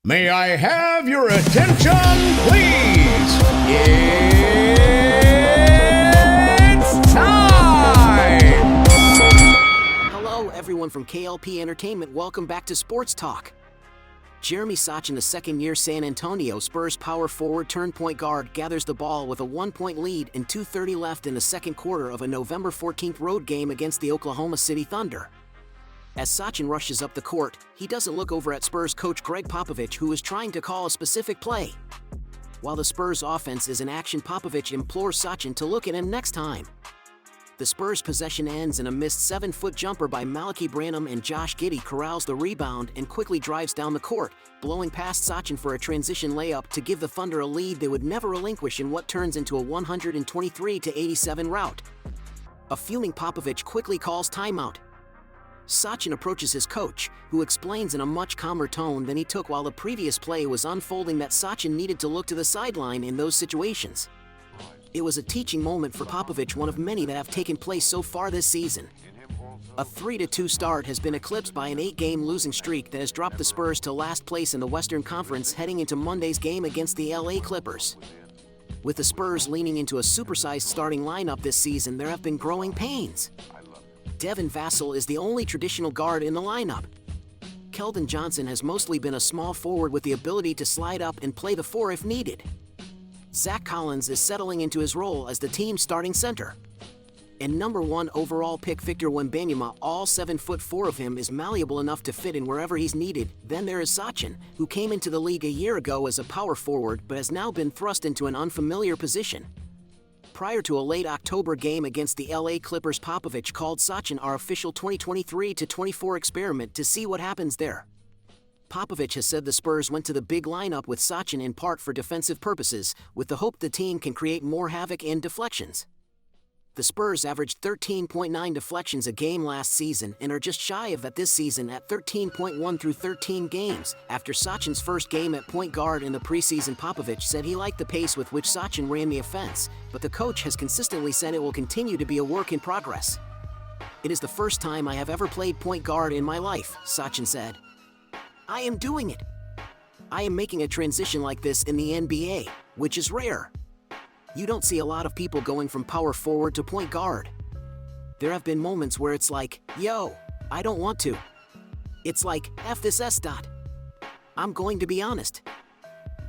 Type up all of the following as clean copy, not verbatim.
May I have your attention, please? It's time! Hello, everyone from K.L.P. Entertainment. Welcome back to Sports Talk. Jeremy Sochan, the second-year San Antonio Spurs power forward turned point guard, gathers the ball with a 1-point lead and 2:30 left in the second quarter of a November 14th road game against the Oklahoma City Thunder. As Sochan rushes up the court, he doesn't look over at Spurs coach Gregg Popovich, who is trying to call a specific play. While the Spurs offense is in action, Popovich implores Sochan to look at him next time. The Spurs possession ends in a missed 7-foot jumper by Malaki Branham, and Josh Giddey corrals the rebound and quickly drives down the court, blowing past Sochan for a transition layup to give the Thunder a lead they would never relinquish in what turns into a 123-87 rout. A fuming Popovich quickly calls timeout. Sochan approaches his coach, who explains in a much calmer tone than he took while the previous play was unfolding that Sochan needed to look to the sideline in those situations. It was a teaching moment for Popovich, one of many that have taken place so far this season. A 3-2 start has been eclipsed by an 8-game losing streak that has dropped the Spurs to last place in the Western Conference heading into Monday's game against the LA Clippers. With the Spurs leaning into a supersized starting lineup this season, there have been growing pains. Devin Vassell is the only traditional guard in the lineup. Keldon Johnson has mostly been a small forward with the ability to slide up and play the 4 if needed. Zach Collins is settling into his role as the team's starting center. And number 1 overall pick Victor Wembanyama, all 7'4" of him, is malleable enough to fit in wherever he's needed. Then there is Sochan, who came into the league a year ago as a power forward but has now been thrust into an unfamiliar position. Prior to a late October game against the LA Clippers, Popovich called Sochan our official 2023-24 experiment to see what happens there. Popovich has said the Spurs went to the big lineup with Sochan in part for defensive purposes, with the hope the team can create more havoc and deflections. The Spurs averaged 13.9 deflections a game last season and are just shy of that this season at 13.1 through 13 games. After Sochan's first game at point guard in the preseason, Popovich said he liked the pace with which Sochan ran the offense, but the coach has consistently said it will continue to be a work in progress. "It is the first time I have ever played point guard in my life," Sochan said. "I am doing it. I am making a transition like this in the NBA, which is rare. You don't see a lot of people going from power forward to point guard. There have been moments where it's like, yo, I don't want to. It's like, F this S dot. I'm going to be honest.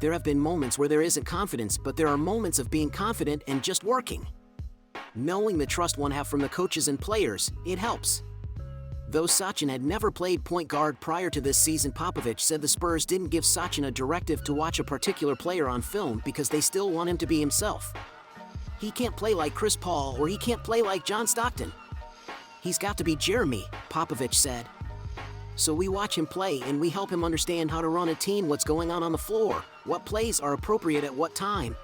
There have been moments where there isn't confidence, but there are moments of being confident and just working. Knowing the trust one have from the coaches and players, it helps." Though Sochan had never played point guard prior to this season, Popovich said the Spurs didn't give Sochan a directive to watch a particular player on film because they still want him to be himself. He can't play like Chris Paul or he can't play like John Stockton. He's got to be Jeremy, Popovich said. So we watch him play and we help him understand how to run a team, what's going on the floor, what plays are appropriate at what time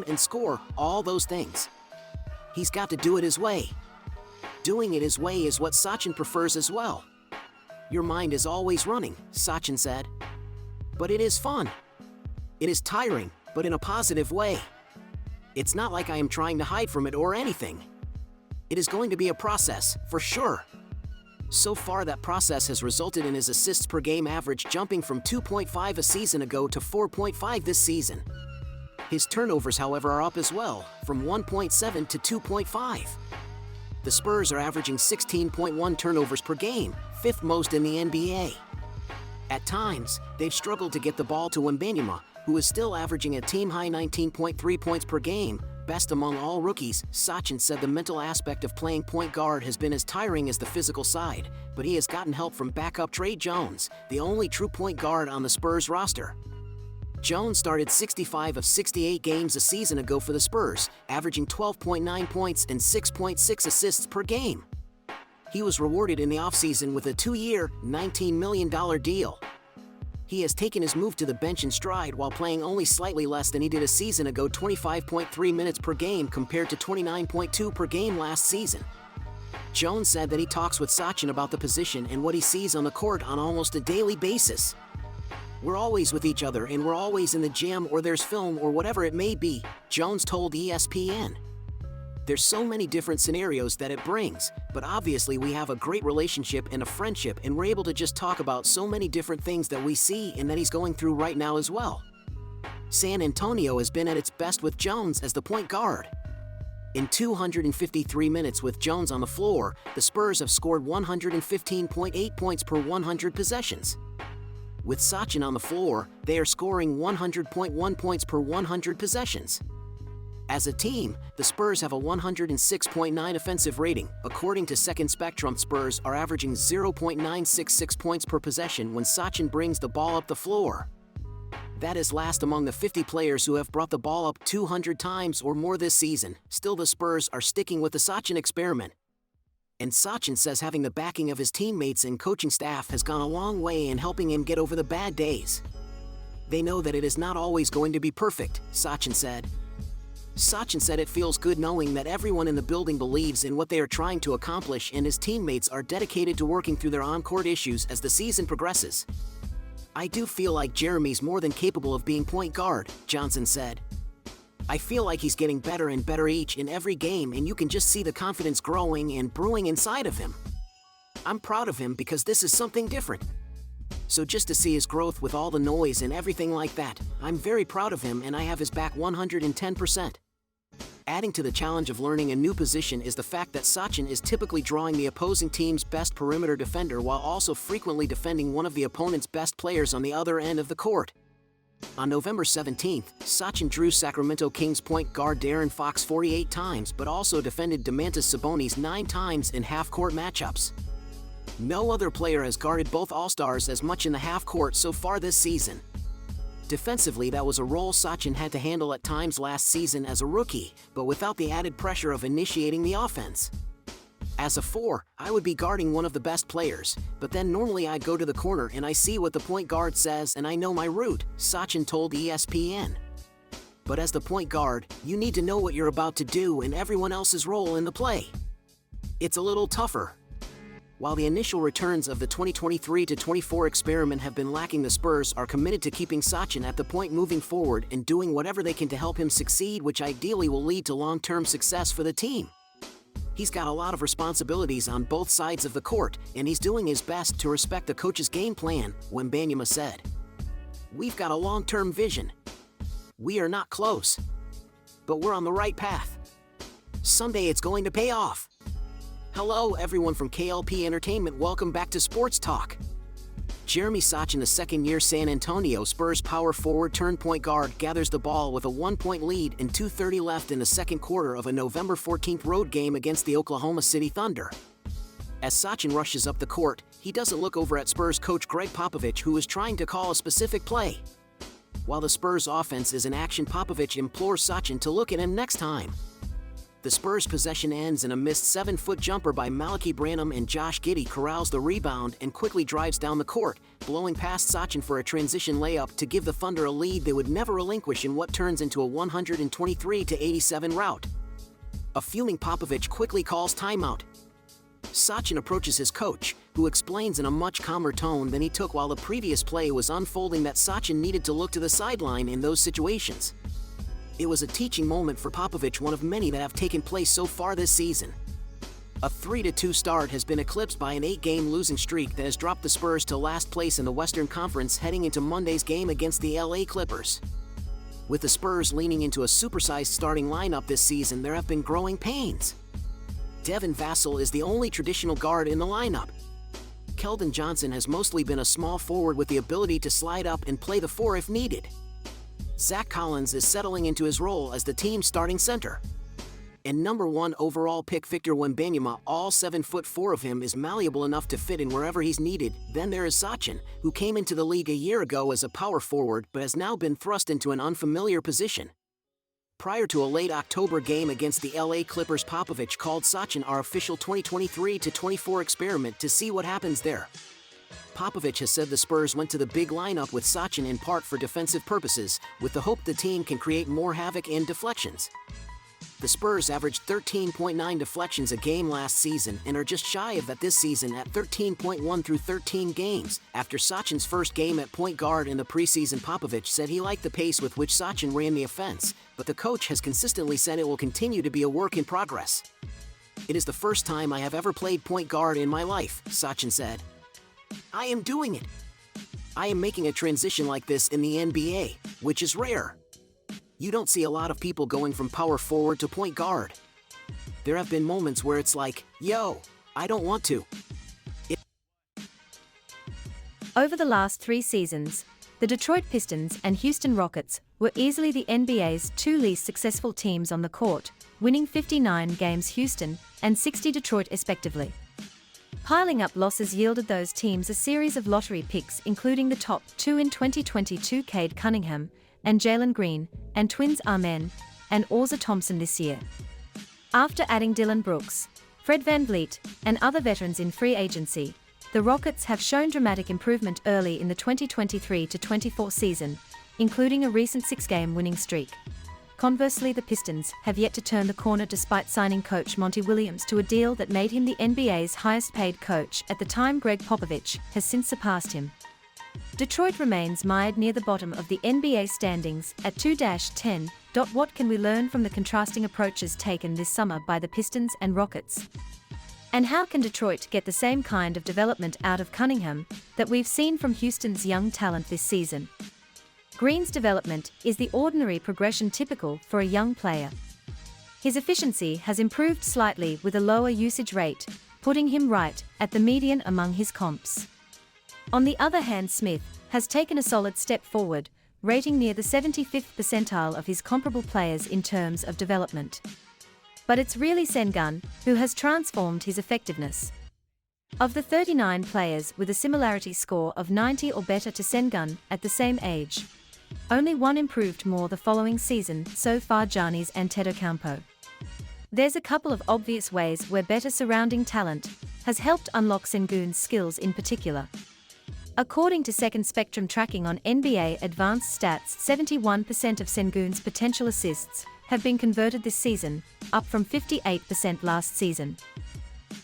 and score, all those things. He's got to do it his way. Doing it his way is what Sochan prefers as well. Your mind is always running, Sochan said. But it is fun. It is tiring, but in a positive way. It's not like I am trying to hide from it or anything. It is going to be a process, for sure. So far, that process has resulted in his assists per game average jumping from 2.5 a season ago to 4.5 this season. His turnovers, however, are up as well, from 1.7 to 2.5. The Spurs are averaging 16.1 turnovers per game, 5th most in the NBA. At times, they've struggled to get the ball to Wembanyama, who is still averaging a team-high 19.3 points per game, best among all rookies. Sochan said the mental aspect of playing point guard has been as tiring as the physical side, but he has gotten help from backup Tre Jones, the only true point guard on the Spurs roster. Jones started 65 of 68 games a season ago for the Spurs, averaging 12.9 points and 6.6 assists per game. He was rewarded in the offseason with a 2-year, $19 million deal. He has taken his move to the bench in stride while playing only slightly less than he did a season ago, 25.3 minutes per game compared to 29.2 per game last season. Jones said that he talks with Sochan about the position and what he sees on the court on almost a daily basis. "We're always with each other and we're always in the gym or there's film or whatever it may be," Jones told ESPN. There's so many different scenarios that it brings, but obviously we have a great relationship and a friendship, and we're able to just talk about so many different things that we see and that he's going through right now as well. San Antonio has been at its best with Jones as the point guard. In 253 minutes with Jones on the floor, the Spurs have scored 115.8 points per 100 possessions. With Sochan on the floor, they are scoring 100.1 points per 100 possessions. As a team, the Spurs have a 106.9 offensive rating. According to Second Spectrum, Spurs are averaging 0.966 points per possession when Sochan brings the ball up the floor. That is last among the 50 players who have brought the ball up 200 times or more this season. Still, the Spurs are sticking with the Sochan experiment. And Sochan says having the backing of his teammates and coaching staff has gone a long way in helping him get over the bad days. They know that it is not always going to be perfect, Sochan said. Sochan said it feels good knowing that everyone in the building believes in what they are trying to accomplish, and his teammates are dedicated to working through their on-court issues as the season progresses. I do feel like Jeremy's more than capable of being point guard, Johnson said. I feel like he's getting better and better each and every game, and you can just see the confidence growing and brewing inside of him. I'm proud of him because this is something different. So just to see his growth with all the noise and everything like that, I'm very proud of him, and I have his back 110%. Adding to the challenge of learning a new position is the fact that Sochan is typically drawing the opposing team's best perimeter defender while also frequently defending one of the opponent's best players on the other end of the court. On November 17th, Sochan drew Sacramento Kings point guard De'Aaron Fox 48 times, but also defended Domantas Sabonis 9 times in half-court matchups. No other player has guarded both All-Stars as much in the half-court so far this season. Defensively, that was a role Sochan had to handle at times last season as a rookie, but without the added pressure of initiating the offense. As a 4, I would be guarding one of the best players, but then normally I'd go to the corner and I see what the point guard says and I know my route, Sochan told ESPN. But as the point guard, you need to know what you're about to do and everyone else's role in the play. It's a little tougher. While the initial returns of the 2023-24 experiment have been lacking, the Spurs are committed to keeping Sochan at the point moving forward and doing whatever they can to help him succeed, which ideally will lead to long-term success for the team. He's got a lot of responsibilities on both sides of the court, and he's doing his best to respect the coach's game plan, Wembanyama said. We've got a long-term vision. We are not close, but we're on the right path. Someday it's going to pay off. Hello everyone from K.L.P. Entertainment, welcome back to Sports Talk. Jeremy Sochan, the second-year San Antonio Spurs power forward turned point guard, gathers the ball with a 1-point lead and 2:30 left in the second quarter of a November 14th road game against the Oklahoma City Thunder. As Sochan rushes up the court, he doesn't look over at Spurs coach Greg Popovich, who is trying to call a specific play. While the Spurs offense is in action, Popovich implores Sochan to look at him next time. The Spurs' possession ends in a missed 7-foot jumper by Malaki Branham, and Josh Giddey corrals the rebound and quickly drives down the court, blowing past Sochan for a transition layup to give the Thunder a lead they would never relinquish in what turns into a 123-87 rout. A fuming Popovich quickly calls timeout. Sochan approaches his coach, who explains in a much calmer tone than he took while the previous play was unfolding that Sochan needed to look to the sideline in those situations. It was a teaching moment for Popovich, one of many that have taken place so far this season. A 3-2 start has been eclipsed by an 8-game losing streak that has dropped the Spurs to last place in the Western Conference heading into Monday's game against the LA Clippers. With the Spurs leaning into a supersized starting lineup this season, there have been growing pains. Devin Vassell is the only traditional guard in the lineup. Keldon Johnson has mostly been a small forward with the ability to slide up and play the 4 if needed. Zach Collins is settling into his role as the team's starting center. And number 1 overall pick Victor Wembanyama, all 7'4" of him, is malleable enough to fit in wherever he's needed. Then there is Sochan, who came into the league a year ago as a power forward but has now been thrust into an unfamiliar position. Prior to a late October game against the LA Clippers, Popovich called Sochan our official 2023-24 experiment to see what happens there. Popovich has said the Spurs went to the big lineup with Sochan in part for defensive purposes, with the hope the team can create more havoc and deflections. The Spurs averaged 13.9 deflections a game last season and are just shy of that this season at 13.1 through 13 games. After Sochan's first game at point guard in the preseason, Popovich said he liked the pace with which Sochan ran the offense, but the coach has consistently said it will continue to be a work in progress. "It is the first time I have ever played point guard in my life," Sochan said. "I am doing it. I am making a transition like this in the NBA, which is rare. You don't see a lot of people going from power forward to point guard. There have been moments where it's like, yo, I don't want to." Over the last 3 seasons, the Detroit Pistons and Houston Rockets were easily the NBA's 2 least successful teams on the court, winning 59 games Houston and 60 Detroit respectively. Piling up losses yielded those teams a series of lottery picks, including the top 2 in 2022 Cade Cunningham and Jalen Green, and twins Amen and Orza Thompson this year. After adding Dylan Brooks, Fred VanVleet, and other veterans in free agency, the Rockets have shown dramatic improvement early in the 2023-24 season, including a recent 6-game winning streak. Conversely, the Pistons have yet to turn the corner despite signing coach Monty Williams to a deal that made him the NBA's highest-paid coach at the time. Greg Popovich has since surpassed him. Detroit remains mired near the bottom of the NBA standings at 2-10. What can we learn from the contrasting approaches taken this summer by the Pistons and Rockets? And how can Detroit get the same kind of development out of Cunningham that we've seen from Houston's young talent this season? Green's development is the ordinary progression typical for a young player. His efficiency has improved slightly with a lower usage rate, putting him right at the median among his comps. On the other hand, Smith has taken a solid step forward, rating near the 75th percentile of his comparable players in terms of development. But it's really Sengun who has transformed his effectiveness. Of the 39 players with a similarity score of 90 or better to Sengun at the same age, only one improved more the following season so far: Giannis Antetokounmpo. There's a couple of obvious ways where better surrounding talent has helped unlock Sengun's skills in particular. According to Second Spectrum tracking on NBA Advanced Stats, 71% of Sengun's potential assists have been converted this season, up from 58% last season.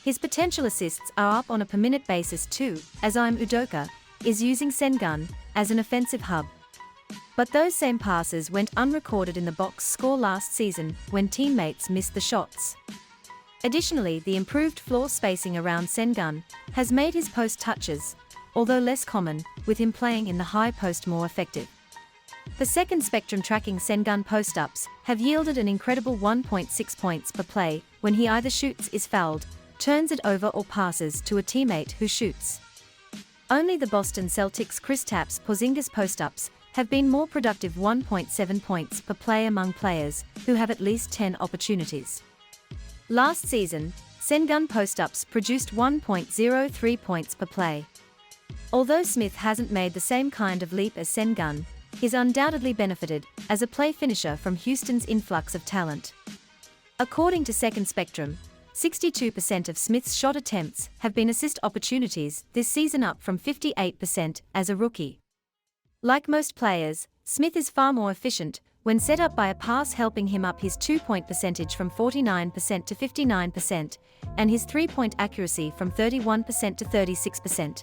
His potential assists are up on a per-minute basis too, as Ime Udoka is using Sengun as an offensive hub. But those same passes went unrecorded in the box score last season when teammates missed the shots. Additionally, the improved floor spacing around Sengun has made his post touches, although less common, with him playing in the high post, more effective. The Second Spectrum tracking Sengun post-ups have yielded an incredible 1.6 points per play when he either shoots, is fouled, turns it over or passes to a teammate who shoots. Only the Boston Celtics' Kristaps Porzingis post-ups have been more productive, 1.7 points per play among players who have at least 10 opportunities. Last season, Sengun post-ups produced 1.03 points per play. Although Smith hasn't made the same kind of leap as Sengun, he's undoubtedly benefited as a play finisher from Houston's influx of talent. According to Second Spectrum, 62% of Smith's shot attempts have been assist opportunities this season, up from 58% as a rookie. Like most players, Smith is far more efficient when set up by a pass, helping him up his 2-point percentage from 49% to 59%, and his 3-point accuracy from 31% to 36%.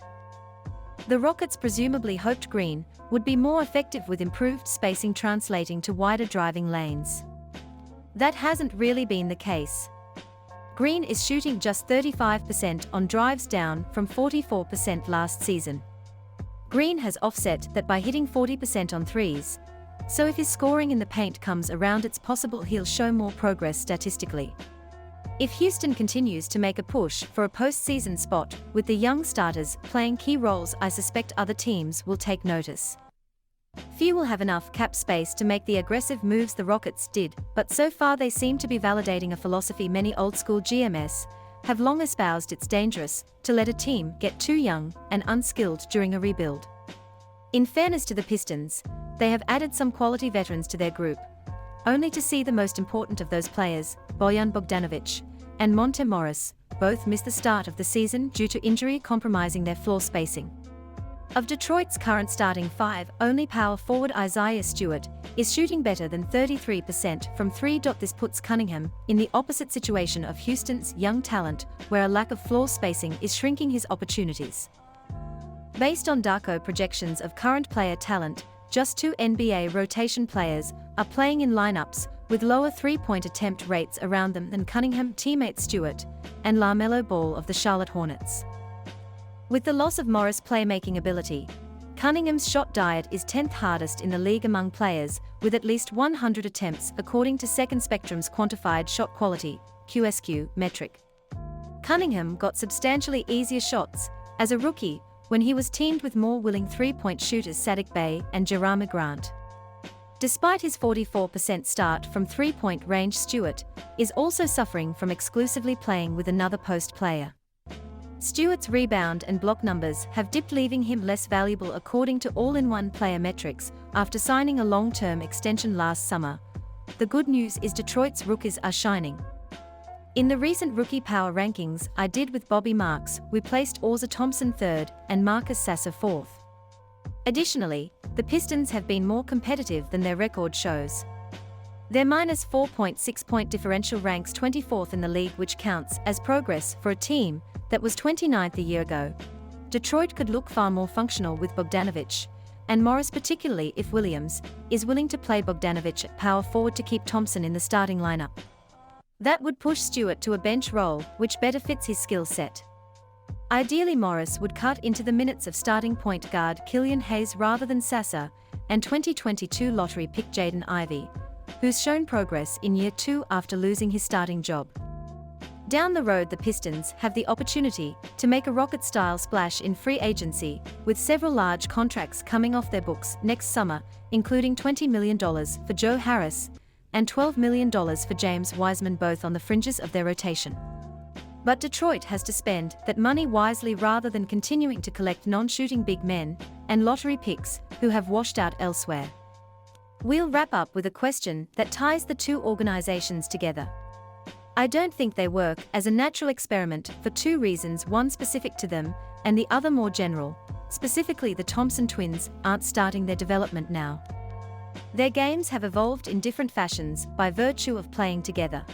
The Rockets presumably hoped Green would be more effective with improved spacing translating to wider driving lanes. That hasn't really been the case. Green is shooting just 35% on drives, down from 44% last season. Green has offset that by hitting 40% on threes, so if his scoring in the paint comes around, it's possible he'll show more progress statistically. If Houston continues to make a push for a postseason spot with the young starters playing key roles, I suspect other teams will take notice. Few will have enough cap space to make the aggressive moves the Rockets did, but so far they seem to be validating a philosophy many old-school GMs have long espoused: it's dangerous to let a team get too young and unskilled during a rebuild. In fairness to the Pistons, they have added some quality veterans to their group, only to see the most important of those players, Bojan Bogdanovic and Monte Morris, both miss the start of the season due to injury compromising their floor spacing. Of Detroit's current starting five, only power forward Isaiah Stewart is shooting better than 33% from three. This puts Cunningham in the opposite situation of Houston's young talent, where a lack of floor spacing is shrinking his opportunities. Based on Darko projections of current player talent, just two NBA rotation players are playing in lineups with lower three-point attempt rates around them than Cunningham teammate Stewart and LaMelo Ball of the Charlotte Hornets. With the loss of Morris' playmaking ability, Cunningham's shot diet is 10th hardest in the league among players with at least 100 attempts according to Second Spectrum's quantified shot quality (QSQ) metric. Cunningham got substantially easier shots as a rookie when he was teamed with more willing three-point shooters Saddiq Bey and Jerami Grant. Despite his 44% start from three-point range, Stewart is also suffering from exclusively playing with another post player. Stewart's rebound and block numbers have dipped, leaving him less valuable according to all-in-one player metrics after signing a long-term extension last summer. The good news is Detroit's rookies are shining. In the recent rookie power rankings I did with Bobby Marks, we placed Orza Thompson third and Marcus Sasser fourth. Additionally, the Pistons have been more competitive than their record shows. Their minus 4.6-point differential ranks 24th in the league, which counts as progress for a team that was 29th a year ago. Detroit could look far more functional with Bogdanović and Morris, particularly if Williams is willing to play Bogdanović at power forward to keep Thompson in the starting lineup. That would push Stewart to a bench role, which better fits his skill set. Ideally, Morris would cut into the minutes of starting point guard Killian Hayes rather than Sasser and 2022 lottery pick Jaden Ivey, who's shown progress in year two after losing his starting job. Down the road, the Pistons have the opportunity to make a Rocket-style splash in free agency, with several large contracts coming off their books next summer, including $20 million for Joe Harris and $12 million for James Wiseman, both on the fringes of their rotation. But Detroit has to spend that money wisely rather than continuing to collect non-shooting big men and lottery picks who have washed out elsewhere. We'll wrap up with a question that ties the two organizations together. I don't think they work as a natural experiment for two reasons, one specific to them and the other more general. Specifically, the Thompson twins aren't starting their development now. Their games have evolved in different fashions by virtue of playing together.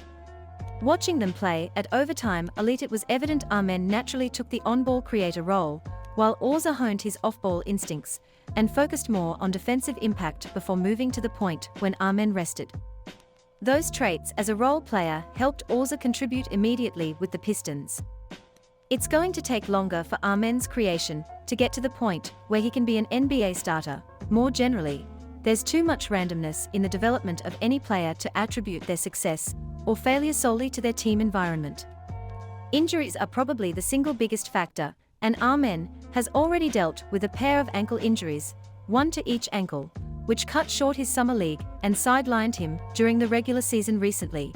Watching them play at Overtime Elite, it was evident Amen naturally took the on-ball creator role, while Orza honed his off-ball instincts and focused more on defensive impact before moving to the point when Amen rested. Those traits as a role player helped Orza contribute immediately with the Pistons. It's going to take longer for Amen's creation to get to the point where he can be an NBA starter. More generally, there's too much randomness in the development of any player to attribute their success or failure solely to their team environment. Injuries are probably the single biggest factor, and Amen has already dealt with a pair of ankle injuries, one to each ankle, which cut short his summer league and sidelined him during the regular season recently.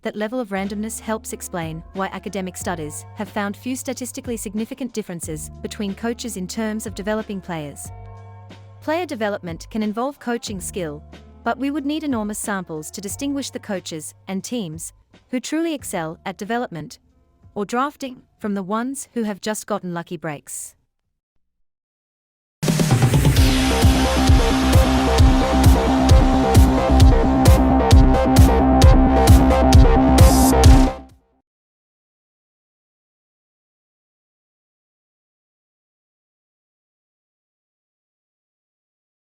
That level of randomness helps explain why academic studies have found few statistically significant differences between coaches in terms of developing players. Player development can involve coaching skill, but we would need enormous samples to distinguish the coaches and teams who truly excel at development or drafting from the ones who have just gotten lucky breaks.